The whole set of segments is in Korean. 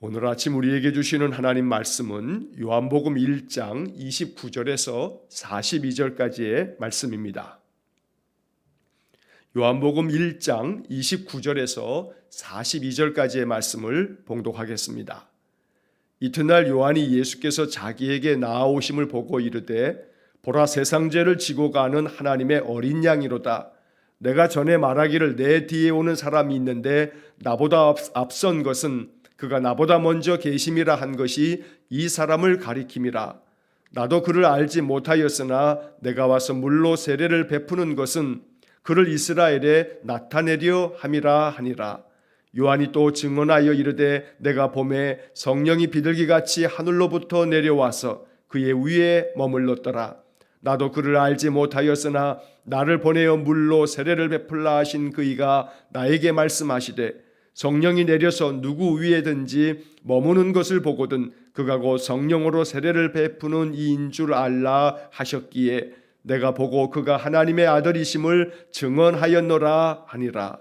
오늘 아침 우리에게 주시는 하나님 말씀은 요한복음 1장 29절에서 42절까지의 말씀입니다. 요한복음 1장 29절에서 42절까지의 말씀을 봉독하겠습니다. 이튿날 요한이 예수께서 자기에게 나아오심을 보고 이르되 보라, 세상죄를 지고 가는 하나님의 어린 양이로다. 내가 전에 말하기를 내 뒤에 오는 사람이 있는데 나보다 앞선 것은 그가 나보다 먼저 계심이라 한 것이 이 사람을 가리킴이라. 나도 그를 알지 못하였으나 내가 와서 물로 세례를 베푸는 것은 그를 이스라엘에 나타내려 함이라 하니라. 요한이 또 증언하여 이르되 내가 봄에 성령이 비둘기같이 하늘로부터 내려와서 그의 위에 머물렀더라. 나도 그를 알지 못하였으나 나를 보내어 물로 세례를 베풀라 하신 그이가 나에게 말씀하시되 성령이 내려서 누구 위에든지 머무는 것을 보거든 그가 곧 성령으로 세례를 베푸는 이인 줄 알라 하셨기에 내가 보고 그가 하나님의 아들이심을 증언하였노라 하니라.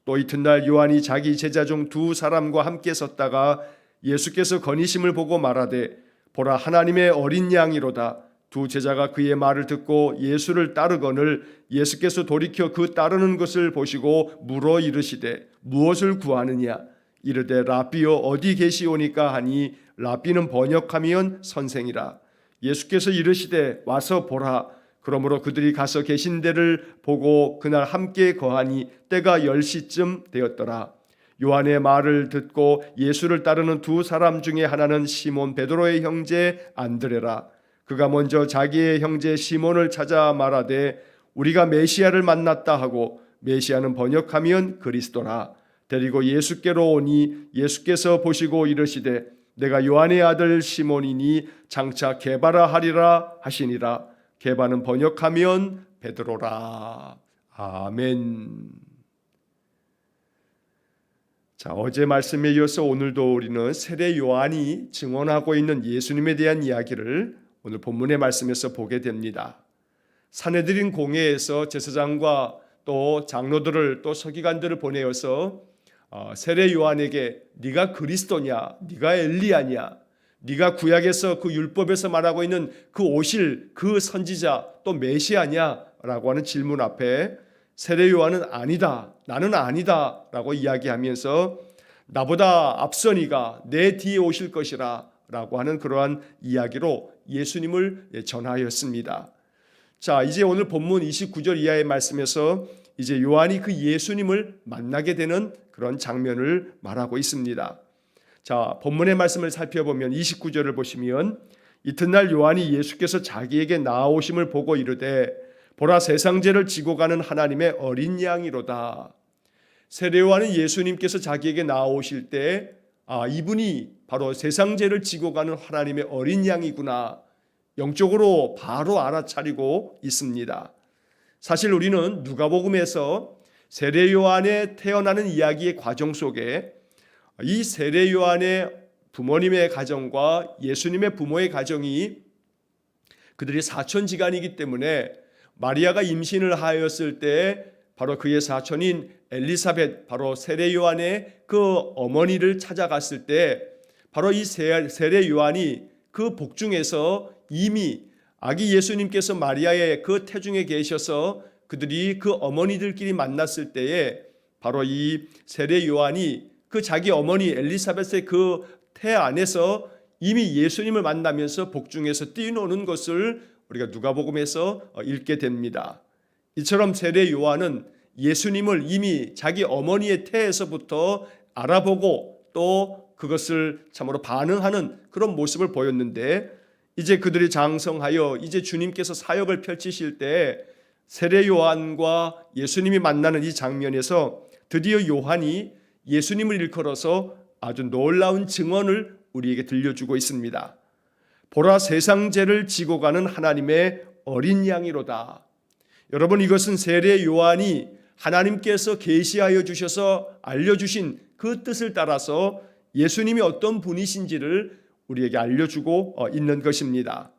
또 이튿날 요한이 자기 제자 중 두 사람과 함께 섰다가 예수께서 거니심을 보고 말하되 보라, 하나님의 어린 양이로다. 두 제자가 그의 말을 듣고 예수를 따르거늘 예수께서 돌이켜 그 따르는 것을 보시고 물어 이르시되 무엇을 구하느냐? 이르되 라삐여 어디 계시오니까 하니 라삐는 번역하면 선생이라. 예수께서 이르시되 와서 보라. 그러므로 그들이 가서 계신 데를 보고 그날 함께 거하니 때가 10시쯤 되었더라. 요한의 말을 듣고 예수를 따르는 두 사람 중에 하나는 시몬 베드로의 형제 안드레라. 그가 먼저 자기의 형제 시몬을 찾아 말하되 우리가 메시아를 만났다 하고, 메시아는 번역하면 그리스도라. 데리고 예수께로 오니 예수께서 보시고 이르시되 내가 요한의 아들 시몬이니 장차 게바라 하리라 하시니라. 게바는 번역하면 베드로라. 아멘. 자, 어제 말씀에 이어서 오늘도 우리는 세례 요한이 증언하고 있는 예수님에 대한 이야기를 오늘 본문의 말씀에서 보게 됩니다. 산헤드린 공회에서 제사장과 또 장로들을 또 서기관들을 보내어서 세례 요한에게 네가 그리스도냐, 네가 엘리야냐, 네가 구약에서 그 율법에서 말하고 있는 그 오실 그 선지자 또 메시아냐라고 하는 질문 앞에 세례 요한은 아니다, 나는 아니다 라고 이야기하면서 나보다 앞서니가 내 뒤에 오실 것이라 라고 하는 그러한 이야기로 예수님을 전하였습니다. 자, 이제 오늘 본문 29절 이하의 말씀에서 이제 요한이 그 예수님을 만나게 되는 그런 장면을 말하고 있습니다. 자, 본문의 말씀을 살펴보면 29절을 보시면 이튿날 요한이 예수께서 자기에게 나아오심을 보고 이르되 보라, 세상죄를 지고 가는 하나님의 어린 양이로다. 세례 요한은 예수님께서 자기에게 나아오실 때 이분이 바로 세상죄를 지고 가는 하나님의 어린 양이구나, 영적으로 바로 알아차리고 있습니다. 사실 우리는 누가복음에서 세례 요한의 태어나는 이야기의 과정 속에 이 세례 요한의 부모님의 가정과 예수님의 부모의 가정이 그들이 사촌지간이기 때문에 마리아가 임신을 하였을 때 바로 그의 사촌인 엘리사벳, 바로 세례 요한의 그 어머니를 찾아갔을 때 바로 이 세례 요한이 그 복중에서 이미 아기 예수님께서 마리아의 그 태중에 계셔서 그들이 그 어머니들끼리 만났을 때에 바로 이 세례 요한이 그 자기 어머니 엘리사벳의 그 태 안에서 이미 예수님을 만나면서 복중에서 뛰노는 것을 우리가 누가복음에서 읽게 됩니다. 이처럼 세례 요한은 예수님을 이미 자기 어머니의 태에서부터 알아보고 또 그것을 참으로 반응하는 그런 모습을 보였는데, 이제 그들이 장성하여 이제 주님께서 사역을 펼치실 때 세례 요한과 예수님이 만나는 이 장면에서 드디어 요한이 예수님을 일컬어서 아주 놀라운 증언을 우리에게 들려주고 있습니다. 보라, 세상죄를 지고 가는 하나님의 어린 양이로다. 여러분, 이것은 세례 요한이 하나님께서 계시하여 주셔서 알려주신 그 뜻을 따라서 예수님이 어떤 분이신지를 우리에게 알려주고 있는 것입니다.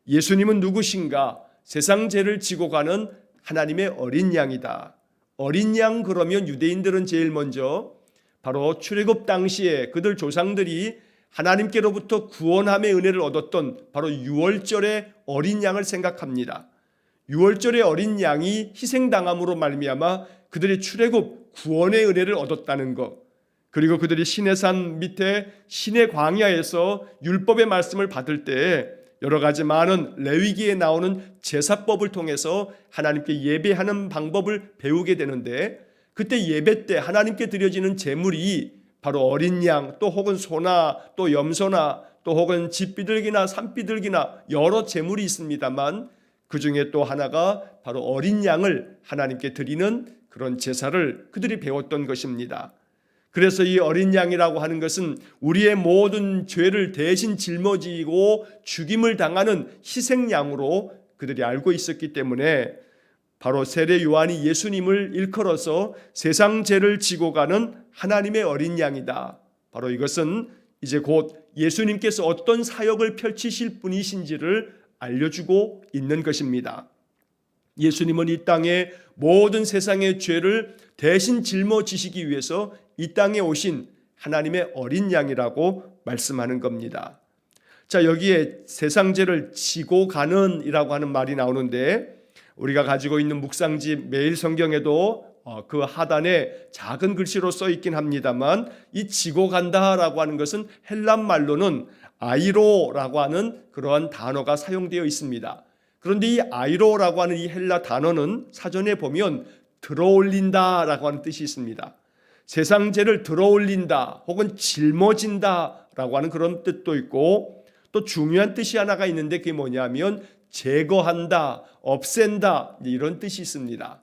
예수님은 누구신가? 세상 죄를 지고 가는 하나님의 어린 양이다. 어린 양 그러면 유대인들은 제일 먼저 바로 출애굽 당시에 그들 조상들이 하나님께로부터 구원함의 은혜를 얻었던 바로 유월절의 어린 양을 생각합니다. 유월절의 어린 양이 희생당함으로 말미암아 그들이 출애굽 구원의 은혜를 얻었다는 것, 그리고 그들이 시내산 밑에 시내 광야에서 율법의 말씀을 받을 때에 여러 가지 많은 레위기에 나오는 제사법을 통해서 하나님께 예배하는 방법을 배우게 되는데, 그때 예배 때 하나님께 드려지는 제물이 바로 어린 양, 또 혹은 소나 또 염소나 또 혹은 집비둘기나 산비둘기나 여러 제물이 있습니다만, 그 중에 또 하나가 바로 어린 양을 하나님께 드리는 그런 제사를 그들이 배웠던 것입니다. 그래서 이 어린 양이라고 하는 것은 우리의 모든 죄를 대신 짊어지고 죽임을 당하는 희생양으로 그들이 알고 있었기 때문에 바로 세례 요한이 예수님을 일컬어서 세상 죄를 지고 가는 하나님의 어린 양이다. 바로 이것은 이제 곧 예수님께서 어떤 사역을 펼치실 분이신지를 알려주고 있는 것입니다. 예수님은 이 땅에 모든 세상의 죄를 대신 짊어지시기 위해서 이 땅에 오신 하나님의 어린 양이라고 말씀하는 겁니다. 자, 여기에 세상 죄를 지고 가는 이라고 하는 말이 나오는데, 우리가 가지고 있는 묵상집 매일 성경에도 그 하단에 작은 글씨로 써 있긴 합니다만, 이 지고 간다라고 하는 것은 헬라 말로는 아이로라고 하는 그러한 단어가 사용되어 있습니다. 그런데 이 아이로라고 하는 이 헬라 단어는 사전에 보면 들어올린다라고 하는 뜻이 있습니다. 세상 죄를 들어올린다 혹은 짊어진다라고 하는 그런 뜻도 있고, 또 중요한 뜻이 하나가 있는데 그게 뭐냐면 제거한다, 없앤다, 이런 뜻이 있습니다.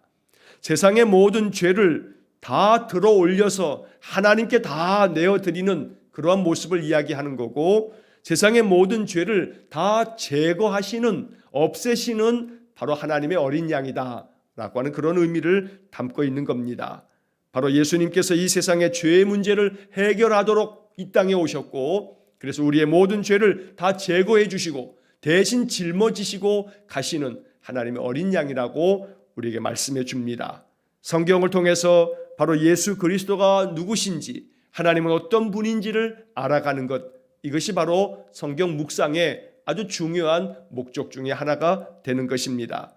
세상의 모든 죄를 다 들어올려서 하나님께 다 내어드리는 그러한 모습을 이야기하는 거고, 세상의 모든 죄를 다 제거하시는, 없애시는 바로 하나님의 어린 양이다 라고 하는 그런 의미를 담고 있는 겁니다. 바로 예수님께서 이 세상의 죄의 문제를 해결하도록 이 땅에 오셨고, 그래서 우리의 모든 죄를 다 제거해 주시고 대신 짊어지시고 가시는 하나님의 어린 양이라고 우리에게 말씀해 줍니다. 성경을 통해서 바로 예수 그리스도가 누구신지, 하나님은 어떤 분인지를 알아가는 것, 이것이 바로 성경 묵상의 아주 중요한 목적 중에 하나가 되는 것입니다.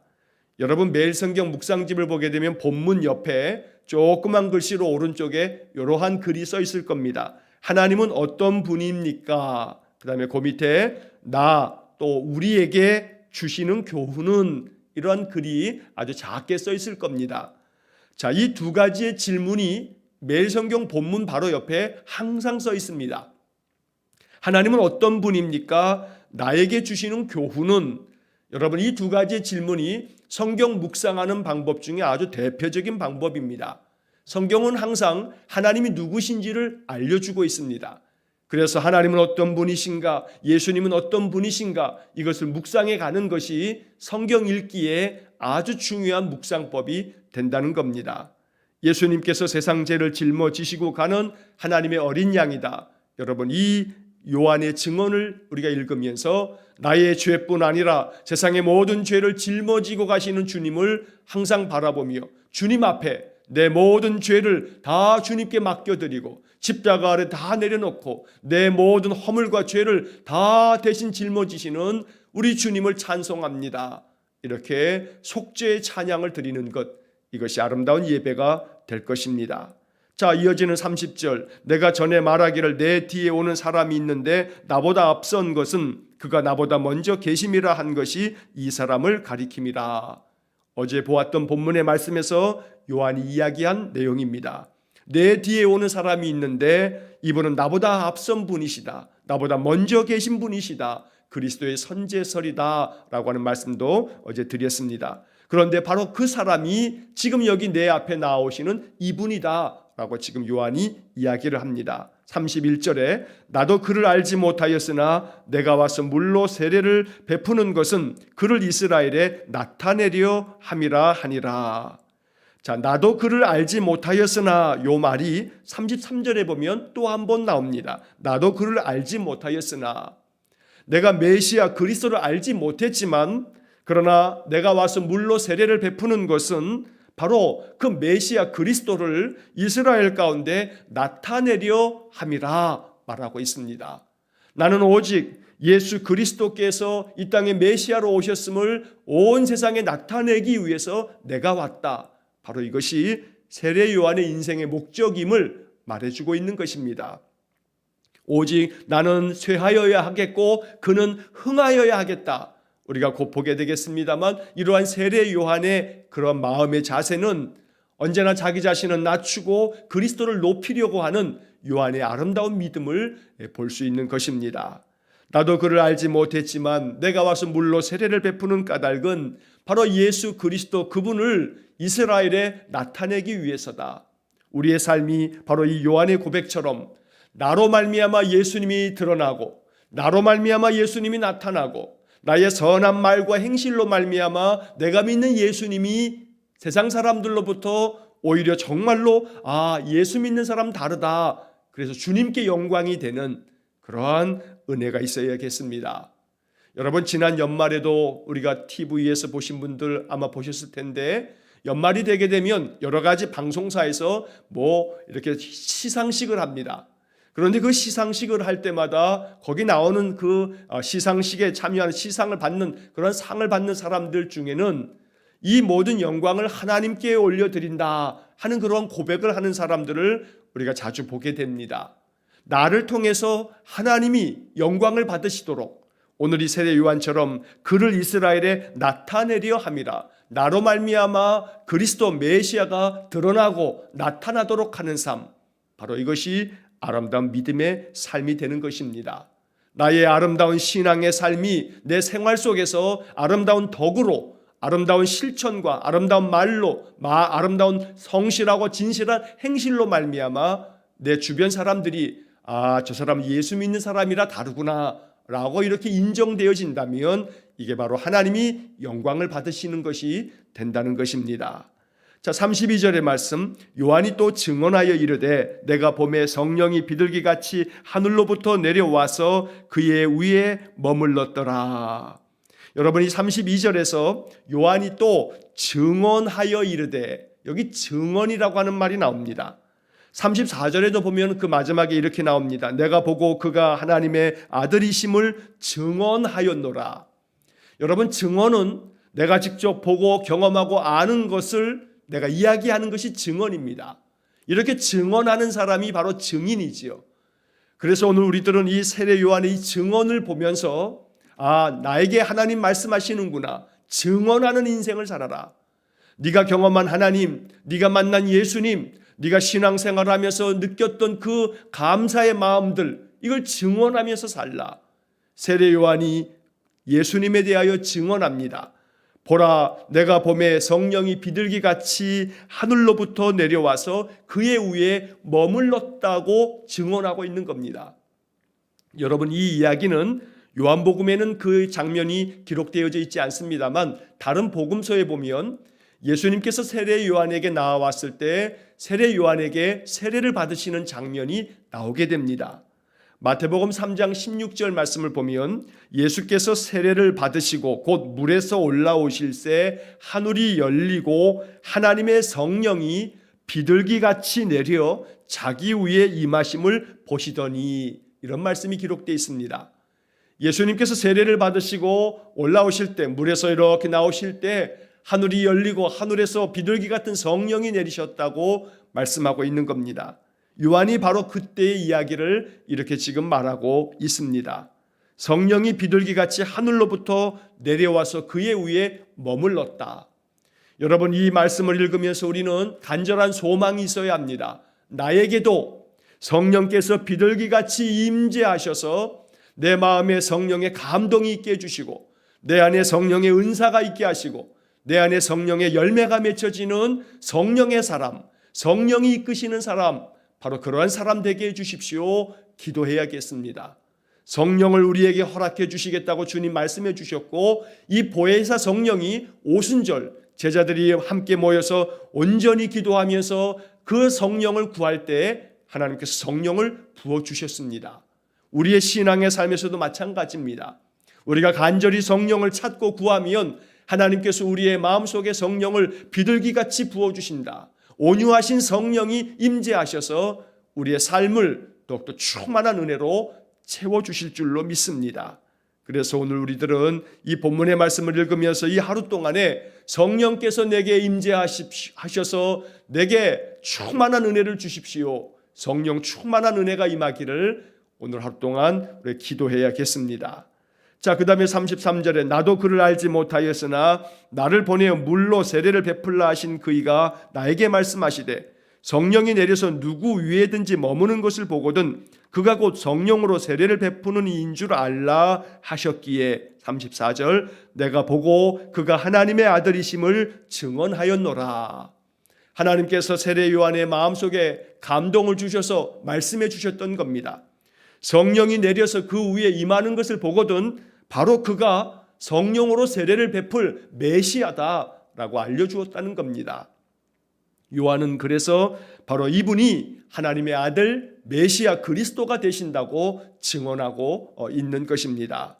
여러분 매일 성경 묵상집을 보게 되면 본문 옆에 조그만 글씨로 오른쪽에 이러한 글이 써 있을 겁니다. 하나님은 어떤 분입니까? 그 다음에 그 밑에 나 또 우리에게 주시는 교훈은, 이러한 글이 아주 작게 써 있을 겁니다. 자, 이 두 가지의 질문이 매일 성경 본문 바로 옆에 항상 써 있습니다. 하나님은 어떤 분입니까? 나에게 주시는 교훈은, 여러분 이 두 가지의 질문이 성경 묵상하는 방법 중에 아주 대표적인 방법입니다. 성경은 항상 하나님이 누구신지를 알려주고 있습니다. 그래서 하나님은 어떤 분이신가, 예수님은 어떤 분이신가, 이것을 묵상해 가는 것이 성경 읽기에 아주 중요한 묵상법이 된다는 겁니다. 예수님께서 세상 죄를 짊어지시고 가는 하나님의 어린 양이다. 여러분 이 요한의 증언을 우리가 읽으면서 나의 죄뿐 아니라 세상의 모든 죄를 짊어지고 가시는 주님을 항상 바라보며 주님 앞에 내 모든 죄를 다 주님께 맡겨드리고 십자가 아래 다 내려놓고 내 모든 허물과 죄를 다 대신 짊어지시는 우리 주님을 찬송합니다. 이렇게 속죄의 찬양을 드리는 것, 이것이 아름다운 예배가 될 것입니다. 자, 이어지는 30절, 내가 전에 말하기를 내 뒤에 오는 사람이 있는데 나보다 앞선 것은 그가 나보다 먼저 계심이라 한 것이 이 사람을 가리킴이라. 어제 보았던 본문의 말씀에서 요한이 이야기한 내용입니다. 내 뒤에 오는 사람이 있는데 이분은 나보다 앞선 분이시다, 나보다 먼저 계신 분이시다, 그리스도의 선제설이다 라고 하는 말씀도 어제 드렸습니다. 그런데 바로 그 사람이 지금 여기 내 앞에 나오시는 이분이다 라고 지금 요한이 이야기를 합니다. 31절에 나도 그를 알지 못하였으나 내가 와서 물로 세례를 베푸는 것은 그를 이스라엘에 나타내려 함이라 하니라. 자, 나도 그를 알지 못하였으나, 요 말이 33절에 보면 또 한 번 나옵니다. 나도 그를 알지 못하였으나, 내가 메시아 그리스도를 알지 못했지만 그러나 내가 와서 물로 세례를 베푸는 것은 바로 그 메시아 그리스도를 이스라엘 가운데 나타내려 함이라 말하고 있습니다. 나는 오직 예수 그리스도께서 이 땅에 메시아로 오셨음을 온 세상에 나타내기 위해서 내가 왔다. 바로 이것이 세례 요한의 인생의 목적임을 말해주고 있는 것입니다. 오직 나는 쇠하여야 하겠고 그는 흥하여야 하겠다. 우리가 곧 보게 되겠습니다만 이러한 세례 요한의 그런 마음의 자세는 언제나 자기 자신을 낮추고 그리스도를 높이려고 하는 요한의 아름다운 믿음을 볼 수 있는 것입니다. 나도 그를 알지 못했지만 내가 와서 물로 세례를 베푸는 까닭은 바로 예수 그리스도 그분을 이스라엘에 나타내기 위해서다. 우리의 삶이 바로 이 요한의 고백처럼 나로 말미암아 예수님이 드러나고 나로 말미암아 예수님이 나타나고 나의 선한 말과 행실로 말미암아 내가 믿는 예수님이 세상 사람들로부터 오히려 정말로 예수 믿는 사람 다르다. 그래서 주님께 영광이 되는 그러한 은혜가 있어야겠습니다. 여러분 지난 연말에도 우리가 TV에서 보신 분들 아마 보셨을 텐데 연말이 되게 되면 여러 가지 방송사에서 이렇게 시상식을 합니다. 그런데 그 시상식을 할 때마다 거기 나오는 그 시상식에 참여하는 시상을 받는 그런 상을 받는 사람들 중에는 이 모든 영광을 하나님께 올려드린다 하는 그런 고백을 하는 사람들을 우리가 자주 보게 됩니다. 나를 통해서 하나님이 영광을 받으시도록 오늘 이 세례 요한처럼 그를 이스라엘에 나타내려 함이라. 나로 말미암아 그리스도 메시아가 드러나고 나타나도록 하는 삶, 바로 이것이 아름다운 믿음의 삶이 되는 것입니다. 나의 아름다운 신앙의 삶이 내 생활 속에서 아름다운 덕으로, 아름다운 실천과 아름다운 말로, 아름다운 성실하고 진실한 행실로 말미암아 내 주변 사람들이 저 사람 예수 믿는 사람이라 다르구나 라고 이렇게 인정되어진다면 이게 바로 하나님이 영광을 받으시는 것이 된다는 것입니다. 자, 32절의 말씀, 요한이 또 증언하여 이르되 내가 봄에 성령이 비둘기같이 하늘로부터 내려와서 그의 위에 머물렀더라. 여러분이 32절에서 요한이 또 증언하여 이르되, 여기 증언이라고 하는 말이 나옵니다. 34절에도 보면 그 마지막에 이렇게 나옵니다. 내가 보고 그가 하나님의 아들이심을 증언하였노라. 여러분, 증언은 내가 직접 보고 경험하고 아는 것을 내가 이야기하는 것이 증언입니다. 이렇게 증언하는 사람이 바로 증인이지요. 그래서 오늘 우리들은 이 세례 요한의 이 증언을 보면서 나에게 하나님 말씀하시는구나. 증언하는 인생을 살아라. 네가 경험한 하나님, 네가 만난 예수님, 네가 신앙생활을 하면서 느꼈던 그 감사의 마음들, 이걸 증언하면서 살라. 세례 요한이 예수님에 대하여 증언합니다. 보라, 내가 봄에 성령이 비둘기같이 하늘로부터 내려와서 그의 위에 머물렀다고 증언하고 있는 겁니다. 여러분, 이 이야기는 요한복음에는 그 장면이 기록되어져 있지 않습니다만 다른 복음서에 보면 예수님께서 세례 요한에게 나와왔을 때 세례 요한에게 세례를 받으시는 장면이 나오게 됩니다. 마태복음 3장 16절 말씀을 보면 예수께서 세례를 받으시고 곧 물에서 올라오실새 하늘이 열리고 하나님의 성령이 비둘기같이 내려 자기 위에 임하심을 보시더니, 이런 말씀이 기록되어 있습니다. 예수님께서 세례를 받으시고 올라오실 때, 물에서 이렇게 나오실 때 하늘이 열리고 하늘에서 비둘기 같은 성령이 내리셨다고 말씀하고 있는 겁니다. 요한이 바로 그때의 이야기를 이렇게 지금 말하고 있습니다. 성령이 비둘기같이 하늘로부터 내려와서 그의 위에 머물렀다. 여러분, 이 말씀을 읽으면서 우리는 간절한 소망이 있어야 합니다. 나에게도 성령께서 비둘기같이 임재하셔서 내 마음에 성령의 감동이 있게 해주시고 내 안에 성령의 은사가 있게 하시고 내 안에 성령의 열매가 맺혀지는 성령의 사람, 성령이 이끄시는 사람, 바로 그러한 사람 되게 해주십시오. 기도해야겠습니다. 성령을 우리에게 허락해 주시겠다고 주님 말씀해 주셨고, 이 보혜사 성령이 오순절 제자들이 함께 모여서 온전히 기도하면서 그 성령을 구할 때 하나님께서 성령을 부어주셨습니다. 우리의 신앙의 삶에서도 마찬가지입니다. 우리가 간절히 성령을 찾고 구하면 하나님께서 우리의 마음속에 성령을 비둘기같이 부어주신다. 온유하신 성령이 임재하셔서 우리의 삶을 더욱더 충만한 은혜로 채워주실 줄로 믿습니다. 그래서 오늘 우리들은 이 본문의 말씀을 읽으면서 이 하루 동안에 성령께서 내게 임재하셔서 내게 충만한 은혜를 주십시오. 성령 충만한 은혜가 임하기를 오늘 하루 동안 우리 기도해야겠습니다. 자, 그 다음에 33절에 나도 그를 알지 못하였으나 나를 보내어 물로 세례를 베풀라 하신 그이가 나에게 말씀하시되 성령이 내려서 누구 위에든지 머무는 것을 보거든 그가 곧 성령으로 세례를 베푸는 이인 줄 알라 하셨기에 34절 내가 보고 그가 하나님의 아들이심을 증언하였노라. 하나님께서 세례 요한의 마음속에 감동을 주셔서 말씀해 주셨던 겁니다. 성령이 내려서 그 위에 임하는 것을 보거든 바로 그가 성령으로 세례를 베풀 메시아다라고 알려주었다는 겁니다. 요한은 그래서 바로 이분이 하나님의 아들 메시아 그리스도가 되신다고 증언하고 있는 것입니다.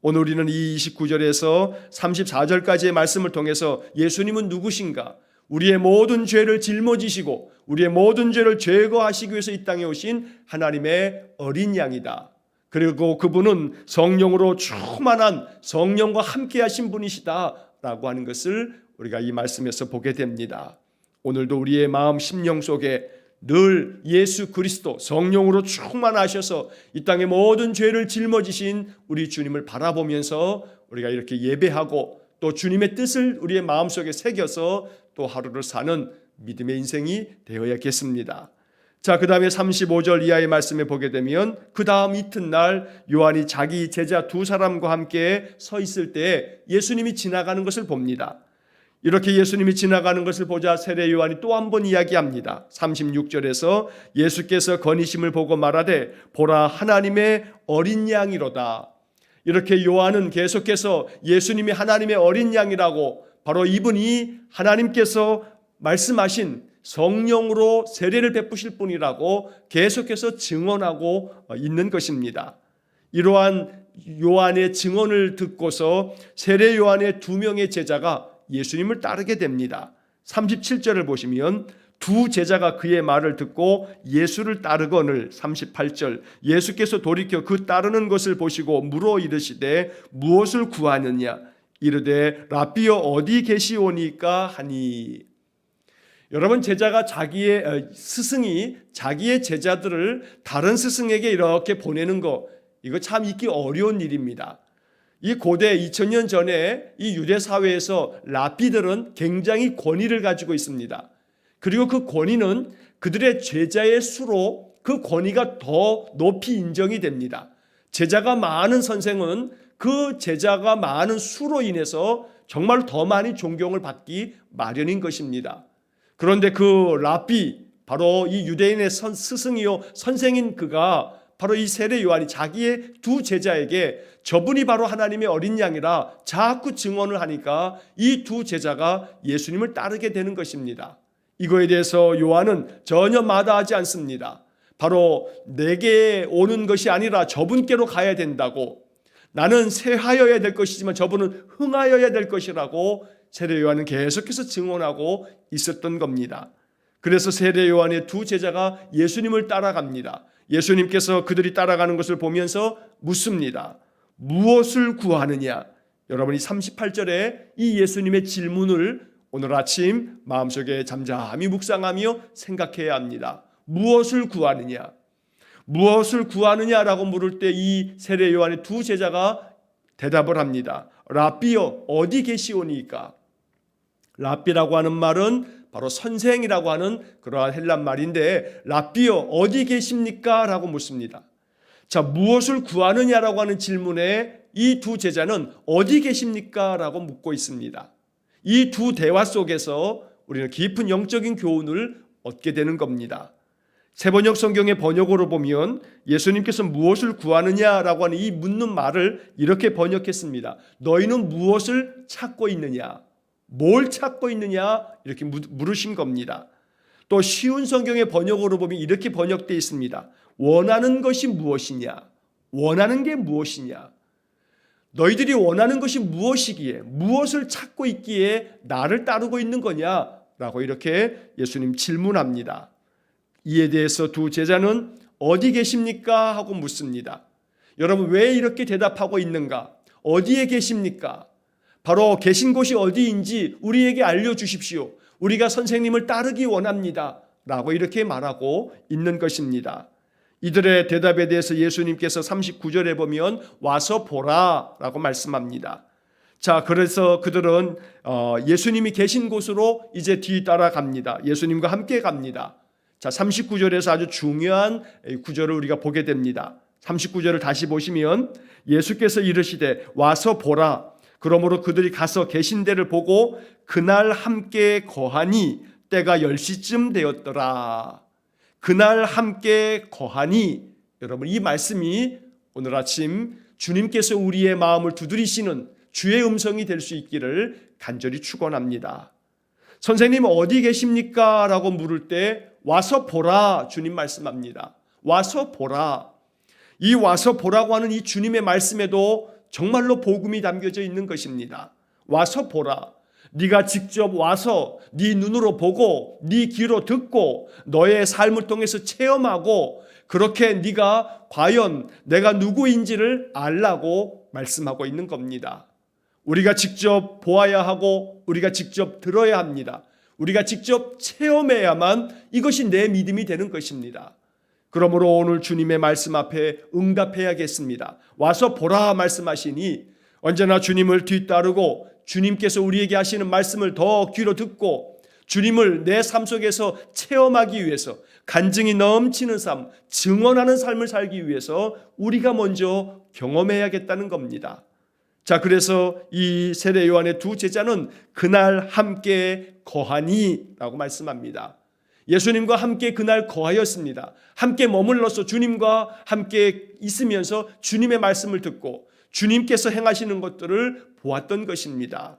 오늘 우리는 이 29절에서 34절까지의 말씀을 통해서 예수님은 누구신가? 우리의 모든 죄를 짊어지시고 우리의 모든 죄를 제거하시기 위해서 이 땅에 오신 하나님의 어린 양이다. 그리고 그분은 성령으로 충만한 성령과 함께 하신 분이시다라고 하는 것을 우리가 이 말씀에서 보게 됩니다. 오늘도 우리의 마음 심령 속에 늘 예수 그리스도 성령으로 충만하셔서 이 땅의 모든 죄를 짊어지신 우리 주님을 바라보면서 우리가 이렇게 예배하고 또 주님의 뜻을 우리의 마음속에 새겨서 또 하루를 사는 믿음의 인생이 되어야겠습니다. 자, 그 다음에 35절 이하의 말씀에 보게 되면 그 다음 이튿날 요한이 자기 제자 두 사람과 함께 서 있을 때 예수님이 지나가는 것을 봅니다. 이렇게 예수님이 지나가는 것을 보자 세례 요한이 또 한 번 이야기합니다. 36절에서 예수께서 건의심을 보고 말하되 보라 하나님의 어린 양이로다. 이렇게 요한은 계속해서 예수님이 하나님의 어린 양이라고 바로 이분이 하나님께서 말씀하신 성령으로 세례를 베푸실 분이라고 계속해서 증언하고 있는 것입니다. 이러한 요한의 증언을 듣고서 세례 요한의 두 명의 제자가 예수님을 따르게 됩니다. 37절을 보시면 두 제자가 그의 말을 듣고 예수를 따르거늘 38절 예수께서 돌이켜 그 따르는 것을 보시고 물어 이르시되 무엇을 구하느냐 이르되 랍비여 어디 계시오니까 하니. 여러분 제자가 스승이 자기의 제자들을 다른 스승에게 이렇게 보내는 거 이거 참 있기 어려운 일입니다. 이 고대 2000년 전에 이 유대 사회에서 랍비들은 굉장히 권위를 가지고 있습니다. 그리고 그 권위는 그들의 제자의 수로 그 권위가 더 높이 인정이 됩니다. 제자가 많은 선생은 그 제자가 많은 수로 인해서 정말 더 많이 존경을 받기 마련인 것입니다. 그런데 그 랍비 바로 이 유대인의 스승이요 선생인 그가 바로 이 세례 요한이 자기의 두 제자에게 저분이 바로 하나님의 어린 양이라 자꾸 증언을 하니까 이 두 제자가 예수님을 따르게 되는 것입니다. 이거에 대해서 요한은 전혀 마다하지 않습니다. 바로 내게 오는 것이 아니라 저분께로 가야 된다고 나는 쇠하여야 될 것이지만 저분은 흥하여야 될 것이라고 세례 요한은 계속해서 증언하고 있었던 겁니다. 그래서 세례 요한의 두 제자가 예수님을 따라갑니다. 예수님께서 그들이 따라가는 것을 보면서 묻습니다. 무엇을 구하느냐? 여러분이 38절에 이 예수님의 질문을 오늘 아침 마음속에 잠잠히 묵상하며 생각해야 합니다. 무엇을 구하느냐? 무엇을 구하느냐라고 물을 때 이 세례 요한의 두 제자가 대답을 합니다. 랍비여 어디 계시오니까? 랍비라고 하는 말은 바로 선생이라고 하는 그러한 헬란 말인데 랍비여 어디 계십니까? 라고 묻습니다. 자, 무엇을 구하느냐라고 하는 질문에 이 두 제자는 어디 계십니까? 라고 묻고 있습니다. 이 두 대화 속에서 우리는 깊은 영적인 교훈을 얻게 되는 겁니다. 세번역 성경의 번역으로 보면 예수님께서 무엇을 구하느냐라고 하는 이 묻는 말을 이렇게 번역했습니다. 너희는 무엇을 찾고 있느냐? 뭘 찾고 있느냐? 이렇게 물으신 겁니다. 또 쉬운 성경의 번역으로 보면 이렇게 번역되어 있습니다. 원하는 것이 무엇이냐? 원하는 게 무엇이냐? 너희들이 원하는 것이 무엇이기에, 무엇을 찾고 있기에 나를 따르고 있는 거냐? 라고 이렇게 예수님 질문합니다. 이에 대해서 두 제자는 어디 계십니까? 하고 묻습니다. 여러분, 왜 이렇게 대답하고 있는가? 어디에 계십니까? 바로 계신 곳이 어디인지 우리에게 알려주십시오. 우리가 선생님을 따르기 원합니다. 라고 이렇게 말하고 있는 것입니다. 이들의 대답에 대해서 예수님께서 39절에 보면 와서 보라 라고 말씀합니다. 자, 그래서 그들은 예수님이 계신 곳으로 이제 뒤따라갑니다. 예수님과 함께 갑니다. 자, 39절에서 아주 중요한 구절을 우리가 보게 됩니다. 39절을 다시 보시면 예수께서 이르시되 와서 보라. 그러므로 그들이 가서 계신 데를 보고 그날 함께 거하니 때가 10시쯤 되었더라. 그날 함께 거하니, 여러분, 이 말씀이 오늘 아침 주님께서 우리의 마음을 두드리시는 주의 음성이 될 수 있기를 간절히 축원합니다. 선생님 어디 계십니까? 라고 물을 때 와서 보라, 주님 말씀합니다. 와서 보라. 이 와서 보라고 하는 이 주님의 말씀에도 정말로 복음이 담겨져 있는 것입니다. 와서 보라. 네가 직접 와서 네 눈으로 보고 네 귀로 듣고 너의 삶을 통해서 체험하고 그렇게 네가 과연 내가 누구인지를 알라고 말씀하고 있는 겁니다. 우리가 직접 보아야 하고 우리가 직접 들어야 합니다. 우리가 직접 체험해야만 이것이 내 믿음이 되는 것입니다. 그러므로 오늘 주님의 말씀 앞에 응답해야겠습니다. 와서 보라 말씀하시니 언제나 주님을 뒤따르고 주님께서 우리에게 하시는 말씀을 더 귀로 듣고 주님을 내 삶 속에서 체험하기 위해서 간증이 넘치는 삶, 증언하는 삶을 살기 위해서 우리가 먼저 경험해야겠다는 겁니다. 자, 그래서 이 세례 요한의 두 제자는 그날 함께 거하니 라고 말씀합니다. 예수님과 함께 그날 거하였습니다. 함께 머물러서 주님과 함께 있으면서 주님의 말씀을 듣고 주님께서 행하시는 것들을 보았던 것입니다.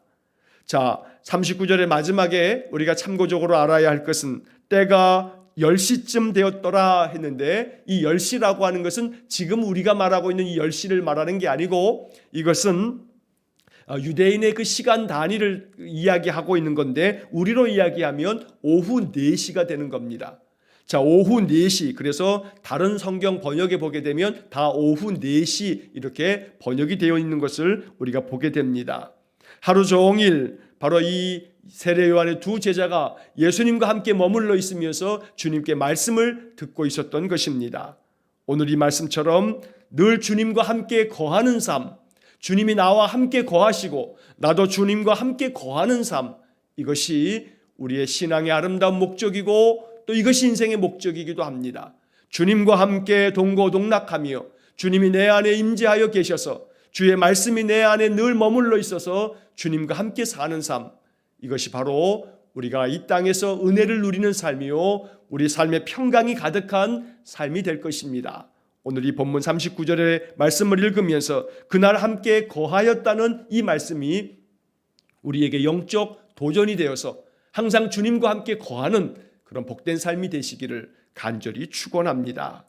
자, 39절의 마지막에 우리가 참고적으로 알아야 할 것은 때가 10시쯤 되었더라 했는데 이 10시라고 하는 것은 지금 우리가 말하고 있는 이 10시를 말하는 게 아니고 이것은 유대인의 그 시간 단위를 이야기하고 있는 건데 우리로 이야기하면 오후 4시가 되는 겁니다. 자, 오후 4시. 그래서 다른 성경 번역에 보게 되면 다 오후 4시 이렇게 번역이 되어 있는 것을 우리가 보게 됩니다. 하루 종일 바로 이 세례 요한의 두 제자가 예수님과 함께 머물러 있으면서 주님께 말씀을 듣고 있었던 것입니다. 오늘 이 말씀처럼 늘 주님과 함께 거하는 삶, 주님이 나와 함께 거하시고 나도 주님과 함께 거하는 삶, 이것이 우리의 신앙의 아름다운 목적이고 또 이것이 인생의 목적이기도 합니다. 주님과 함께 동고동락하며 주님이 내 안에 임재하여 계셔서 주의 말씀이 내 안에 늘 머물러 있어서 주님과 함께 사는 삶, 이것이 바로 우리가 이 땅에서 은혜를 누리는 삶이요 우리 삶의 평강이 가득한 삶이 될 것입니다. 오늘 이 본문 39절의 말씀을 읽으면서 그날 함께 거하였다는 이 말씀이 우리에게 영적 도전이 되어서 항상 주님과 함께 거하는 그런 복된 삶이 되시기를 간절히 축원합니다.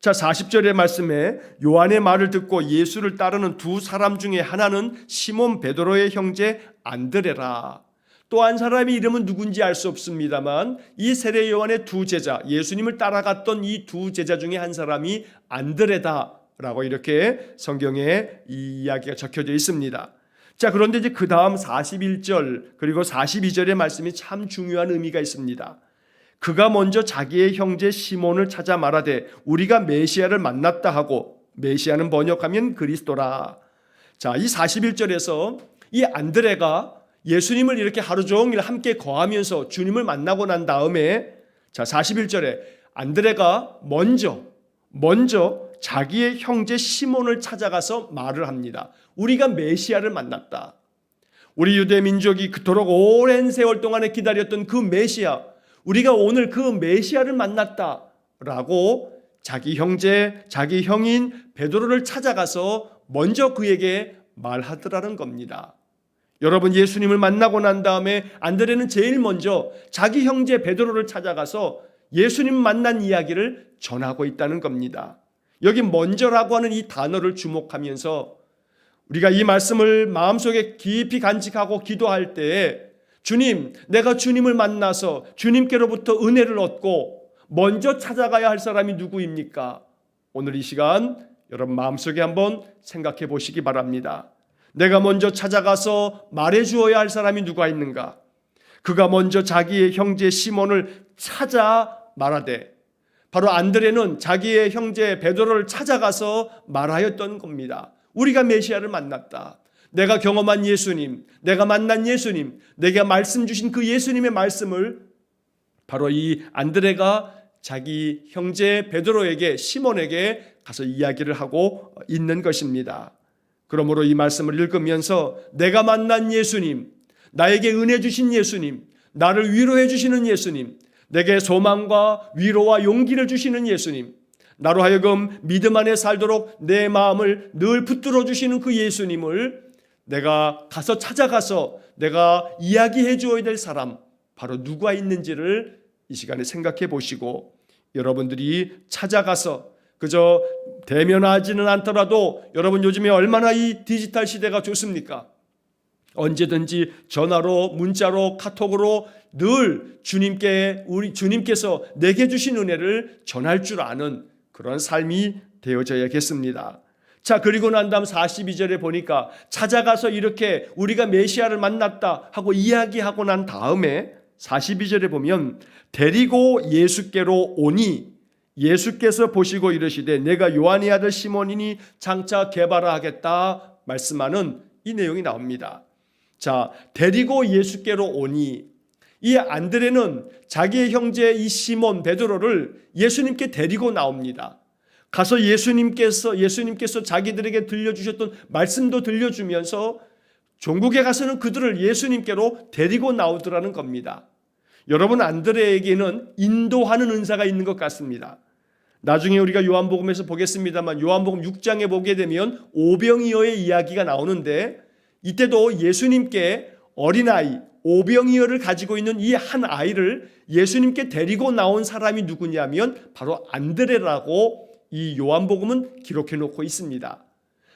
자, 40절의 말씀에 요한의 말을 듣고 예수를 따르는 두 사람 중에 하나는 시몬 베드로의 형제 안드레라. 또 한 사람의 이름은 누군지 알 수 없습니다만 이 세례 요한의 두 제자, 예수님을 따라갔던 이 두 제자 중에 한 사람이 안드레다라고 이렇게 성경에 이 이야기가 적혀져 있습니다. 자, 그런데 이제 그 다음 41절 그리고 42절의 말씀이 참 중요한 의미가 있습니다. 그가 먼저 자기의 형제 시몬을 찾아 말하되 우리가 메시아를 만났다 하고, 메시아는 번역하면 그리스도라. 자, 이 41절에서 이 안드레가 예수님을 이렇게 하루 종일 함께 거하면서 주님을 만나고 난 다음에 자, 41절에 안드레가 먼저 자기의 형제 시몬을 찾아가서 말을 합니다. 우리가 메시아를 만났다. 우리 유대 민족이 그토록 오랜 세월 동안에 기다렸던 그 메시아, 우리가 오늘 그 메시아를 만났다라고 자기 형제, 자기 형인 베드로를 찾아가서 먼저 그에게 말하더라는 겁니다. 여러분, 예수님을 만나고 난 다음에 안드레는 제일 먼저 자기 형제 베드로를 찾아가서 예수님 만난 이야기를 전하고 있다는 겁니다. 여기 먼저라고 하는 이 단어를 주목하면서 우리가 이 말씀을 마음속에 깊이 간직하고 기도할 때에 주님, 내가 주님을 만나서 주님께로부터 은혜를 얻고 먼저 찾아가야 할 사람이 누구입니까? 오늘 이 시간 여러분 마음속에 한번 생각해 보시기 바랍니다. 내가 먼저 찾아가서 말해 주어야 할 사람이 누가 있는가? 그가 먼저 자기의 형제 시몬을 찾아 말하되, 바로 안드레는 자기의 형제 베드로를 찾아가서 말하였던 겁니다. 우리가 메시아를 만났다. 내가 경험한 예수님, 내가 만난 예수님, 내가 말씀 주신 그 예수님의 말씀을 바로 이 안드레가 자기 형제 베드로에게, 시몬에게 가서 이야기를 하고 있는 것입니다. 그러므로 이 말씀을 읽으면서 내가 만난 예수님, 나에게 은혜 주신 예수님, 나를 위로해 주시는 예수님, 내게 소망과 위로와 용기를 주시는 예수님, 나로 하여금 믿음 안에 살도록 내 마음을 늘 붙들어 주시는 그 예수님을 내가 가서 찾아가서 내가 이야기해 주어야 될 사람, 바로 누가 있는지를 이 시간에 생각해 보시고, 여러분들이 찾아가서 그저 대면하지는 않더라도 여러분 요즘에 얼마나 이 디지털 시대가 좋습니까? 언제든지 전화로, 문자로, 카톡으로 늘 주님께서 내게 주신 은혜를 전할 줄 아는 그런 삶이 되어져야겠습니다. 자, 그리고 난 다음 42절에 보니까 찾아가서 이렇게 우리가 메시아를 만났다 하고 이야기하고 난 다음에 42절에 보면 데리고 예수께로 오니 예수께서 보시고 이르시되 내가 요한의 아들 시몬이니 장차 개발하겠다 말씀하는 이 내용이 나옵니다. 자, 데리고 예수께로 오니, 이 안드레는 자기의 형제 이 시몬 베드로를 예수님께 데리고 나옵니다. 가서 예수님께서 자기들에게 들려주셨던 말씀도 들려주면서 종국에 가서는 그들을 예수님께로 데리고 나오더라는 겁니다. 여러분, 안드레에게는 인도하는 은사가 있는 것 같습니다. 나중에 우리가 요한복음에서 보겠습니다만 요한복음 6장에 보게 되면 오병이어의 이야기가 나오는데, 이때도 예수님께 어린아이 오병이어를 가지고 있는 이 한 아이를 예수님께 데리고 나온 사람이 누구냐면 바로 안드레라고 이 요한복음은 기록해 놓고 있습니다.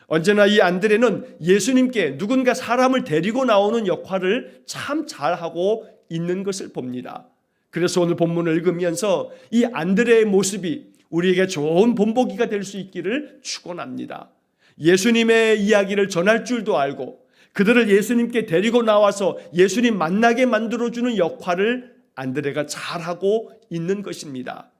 언제나 이 안드레는 예수님께 누군가 사람을 데리고 나오는 역할을 참 잘하고 있는 것을 봅니다. 그래서 오늘 본문을 읽으면서 이 안드레의 모습이 우리에게 좋은 본보기가 될 수 있기를 축원합니다. 예수님의 이야기를 전할 줄도 알고 그들을 예수님께 데리고 나와서 예수님 만나게 만들어주는 역할을 안드레가 잘하고 있는 것입니다.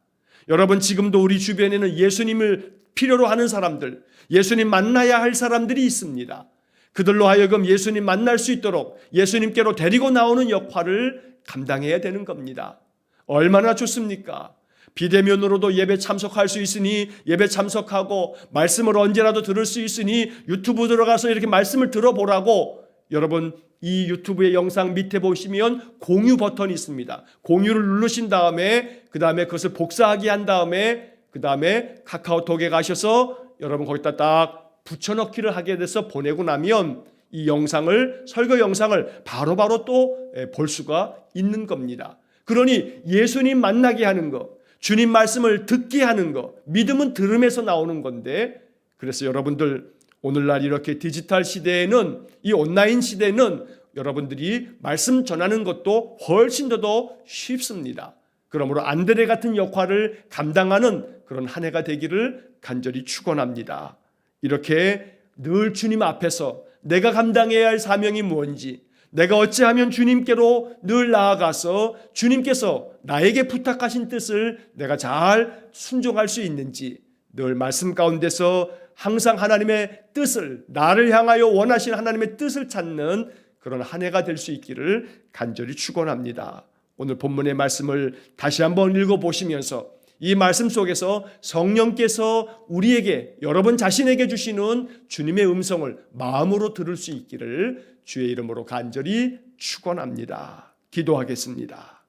여러분, 지금도 우리 주변에는 예수님을 필요로 하는 사람들, 예수님 만나야 할 사람들이 있습니다. 그들로 하여금 예수님 만날 수 있도록 예수님께로 데리고 나오는 역할을 감당해야 되는 겁니다. 얼마나 좋습니까? 비대면으로도 예배 참석할 수 있으니 예배 참석하고 말씀을 언제라도 들을 수 있으니 유튜브 들어가서 이렇게 말씀을 들어보라고. 여러분, 이 유튜브의 영상 밑에 보시면 공유 버튼이 있습니다. 공유를 누르신 다음에 그 다음에 그것을 복사하기 한 다음에 그 다음에 카카오톡에 가셔서 여러분 거기다 딱 붙여넣기를 하게 돼서 보내고 나면 이 영상을, 설교 영상을 바로바로 또 볼 수가 있는 겁니다. 그러니 예수님 만나게 하는 것, 주님 말씀을 듣게 하는 것, 믿음은 들음에서 나오는 건데, 그래서 여러분들 오늘날 이렇게 디지털 시대에는, 이 온라인 시대는 여러분들이 말씀 전하는 것도 훨씬 더 쉽습니다. 그러므로 안드레 같은 역할을 감당하는 그런 한 해가 되기를 간절히 축원합니다. 이렇게 늘 주님 앞에서 내가 감당해야 할 사명이 뭔지, 내가 어찌하면 주님께로 늘 나아가서 주님께서 나에게 부탁하신 뜻을 내가 잘 순종할 수 있는지 늘 말씀 가운데서 항상 하나님의 뜻을, 나를 향하여 원하시는 하나님의 뜻을 찾는 그런 한 해가 될 수 있기를 간절히 축원합니다. 오늘 본문의 말씀을 다시 한번 읽어보시면서 이 말씀 속에서 성령께서 우리에게, 여러분 자신에게 주시는 주님의 음성을 마음으로 들을 수 있기를 주의 이름으로 간절히 축원합니다. 기도하겠습니다.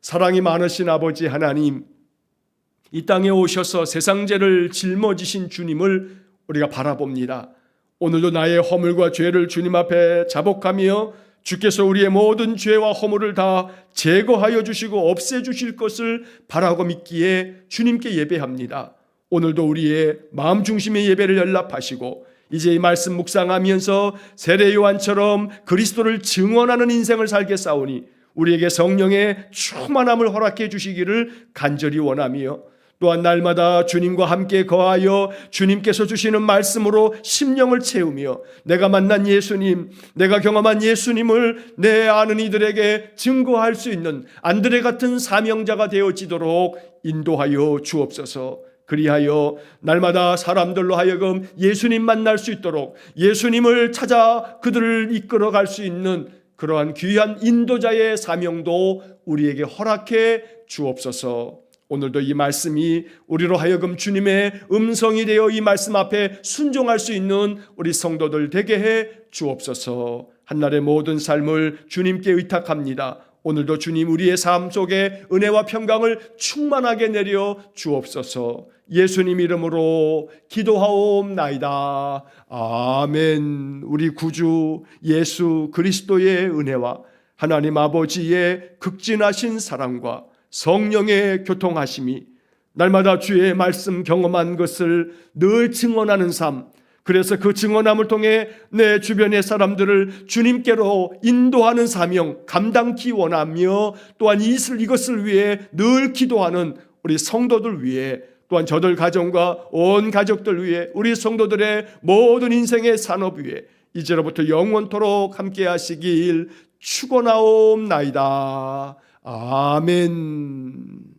사랑이 많으신 아버지 하나님, 이 땅에 오셔서 세상죄를 짊어지신 주님을 우리가 바라봅니다. 오늘도 나의 허물과 죄를 주님 앞에 자복하며 주께서 우리의 모든 죄와 허물을 다 제거하여 주시고 없애주실 것을 바라고 믿기에 주님께 예배합니다. 오늘도 우리의 마음 중심의 예배를 연락하시고 이제 이 말씀 묵상하면서 세례 요한처럼 그리스도를 증언하는 인생을 살겠사오니 우리에게 성령의 충만함을 허락해 주시기를 간절히 원하며, 또한 날마다 주님과 함께 거하여 주님께서 주시는 말씀으로 심령을 채우며 내가 만난 예수님, 내가 경험한 예수님을 내 아는 이들에게 증거할 수 있는 안드레 같은 사명자가 되어지도록 인도하여 주옵소서. 그리하여 날마다 사람들로 하여금 예수님 만날 수 있도록, 예수님을 찾아 그들을 이끌어갈 수 있는 그러한 귀한 인도자의 사명도 우리에게 허락해 주옵소서. 오늘도 이 말씀이 우리로 하여금 주님의 음성이 되어 이 말씀 앞에 순종할 수 있는 우리 성도들 되게 해 주옵소서. 한날의 모든 삶을 주님께 의탁합니다. 오늘도 주님 우리의 삶 속에 은혜와 평강을 충만하게 내려 주옵소서. 예수님 이름으로 기도하옵나이다. 아멘. 우리 구주 예수 그리스도의 은혜와 하나님 아버지의 극진하신 사랑과 성령의 교통하심이 날마다 주의 말씀 경험한 것을 늘 증언하는 삶, 그래서 그 증언함을 통해 내 주변의 사람들을 주님께로 인도하는 사명 감당기 원하며, 또한 이것을 위해 늘 기도하는 우리 성도들 위해, 또한 저들 가정과 온 가족들 위해, 우리 성도들의 모든 인생의 산업 위에 이제로부터 영원토록 함께 하시길 축원하옵나이다. 아멘.